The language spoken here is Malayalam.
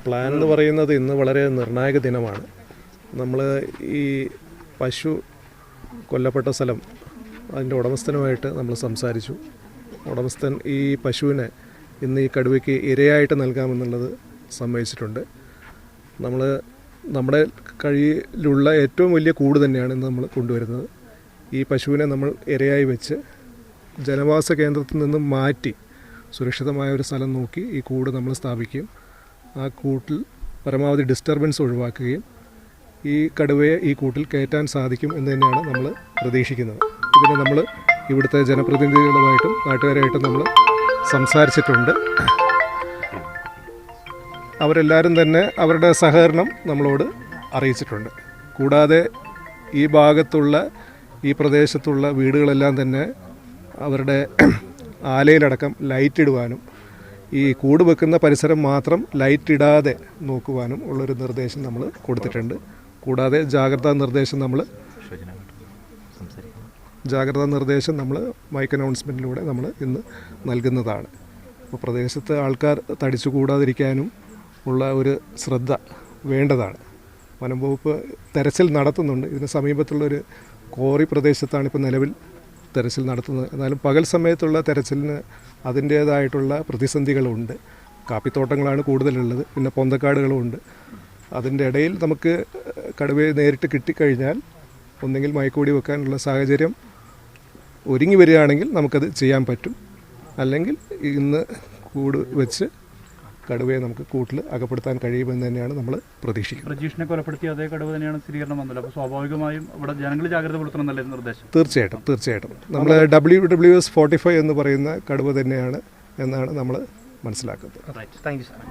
പ്ലാൻ എന്ന് പറയുന്നത് ഇന്ന് വളരെ നിർണായക ദിനമാണ്. നമ്മൾ ഈ പശു കൊല്ലപ്പെട്ട സ്ഥലം അതിൻ്റെ ഉടമസ്ഥനുമായിട്ട് നമ്മൾ സംസാരിച്ചു. ഉടമസ്ഥൻ ഈ പശുവിനെ ഇന്ന് ഈ കടുവയ്ക്ക് ഇരയായിട്ട് നൽകാമെന്നുള്ളത് സമ്മതിച്ചിട്ടുണ്ട്. നമ്മുടെ കഴിയിലുള്ള ഏറ്റവും വലിയ കൂട് തന്നെയാണ് ഇന്ന് നമ്മൾ കൊണ്ടുവരുന്നത്. ഈ പശുവിനെ നമ്മൾ ഇരയായി വെച്ച് ജനവാസ കേന്ദ്രത്തിൽ നിന്നും മാറ്റി സുരക്ഷിതമായ ഒരു സ്ഥലം നോക്കി ഈ കൂട് നമ്മൾ സ്ഥാപിക്കുകയും ആ കൂട്ടിൽ പരമാവധി ഡിസ്റ്റർബൻസ് ഒഴിവാക്കുകയും ഈ കടുവയെ ഈ കൂട്ടിൽ കയറ്റാൻ സാധിക്കും എന്ന് തന്നെയാണ് നമ്മൾ പ്രതീക്ഷിക്കുന്നത്. ഇതിന് നമ്മൾ ഇവിടുത്തെ ജനപ്രതിനിധികളുമായിട്ടും നാട്ടുകാരായിട്ടും നമ്മൾ സംസാരിച്ചിട്ടുണ്ട്. അവരെല്ലാവരും തന്നെ അവരുടെ സഹകരണം നമ്മളോട് അറിയിച്ചിട്ടുണ്ട്. കൂടാതെ ഈ ഭാഗത്തുള്ള ഈ പ്രദേശത്തുള്ള വീടുകളെല്ലാം തന്നെ അവരുടെ ആലയിലടക്കം ലൈറ്റ് ഇടുവാനും ഈ കൂട് വെക്കുന്ന പരിസരം മാത്രം ലൈറ്റ് ഇടാതെ നോക്കുവാനും ഉള്ളൊരു നിർദ്ദേശം നമ്മൾ കൊടുത്തിട്ടുണ്ട്. കൂടാതെ ജാഗ്രതാ നിർദ്ദേശം നമ്മൾ മൈക്ക് അനൗൺസ്മെൻറ്റിലൂടെ നമ്മൾ ഇന്ന് നൽകുന്നതാണ്. അപ്പോൾ പ്രദേശത്ത് ആൾക്കാർ തടിച്ചു കൂടാതിരിക്കാനും ഉള്ള ഒരു ശ്രദ്ധ വേണ്ടതാണ്. വനം വകുപ്പ് തെരച്ചിൽ നടത്തുന്നുണ്ട്. ഇതിന് സമീപത്തുള്ളൊരു കോറി പ്രദേശത്താണ് ഇപ്പോൾ നിലവിൽ തെരച്ചിൽ നടത്തുന്നത്. എന്നാലും പകൽ സമയത്തുള്ള തെരച്ചിലിന് അതിൻ്റേതായിട്ടുള്ള പ്രതിസന്ധികളുണ്ട്. കാപ്പിത്തോട്ടങ്ങളാണ് കൂടുതലുള്ളത്, പിന്നെ പൊന്തക്കാടുകളുമുണ്ട്. അതിൻ്റെ ഇടയിൽ നമുക്ക് കടുവയെ നേരിട്ട് കിട്ടിക്കഴിഞ്ഞാൽ ഒന്നെങ്കിൽ മയക്കുവെടി വെക്കാനുള്ള സാഹചര്യം ഒരുങ്ങി വരികയാണെങ്കിൽ നമുക്കത് ചെയ്യാൻ പറ്റും. അല്ലെങ്കിൽ ഇന്ന് കൂട് വെച്ച് കടുവയെ നമുക്ക് കൂട്ടിൽ അകപ്പെടുത്താൻ കഴിയുമെന്ന് തന്നെയാണ് നമ്മൾ പ്രതീക്ഷിക്കുന്നത്. പ്രജീഷിനെ കൊലപ്പെടുത്തിയ അതേ കടുവ തന്നെയാണ് സ്ഥിരീകരണം വന്നത്. അപ്പോൾ സ്വാഭാവികമായും ഇവിടെ ജനങ്ങൾ ജാഗ്രത പുലർത്തണം എന്നല്ലേ നിർദ്ദേശം? തീർച്ചയായിട്ടും നമ്മൾ WWS 45 എന്ന് പറയുന്ന കടുവ തന്നെയാണ് എന്നാണ് നമ്മൾ മനസ്സിലാക്കുന്നത്. Thank you sir.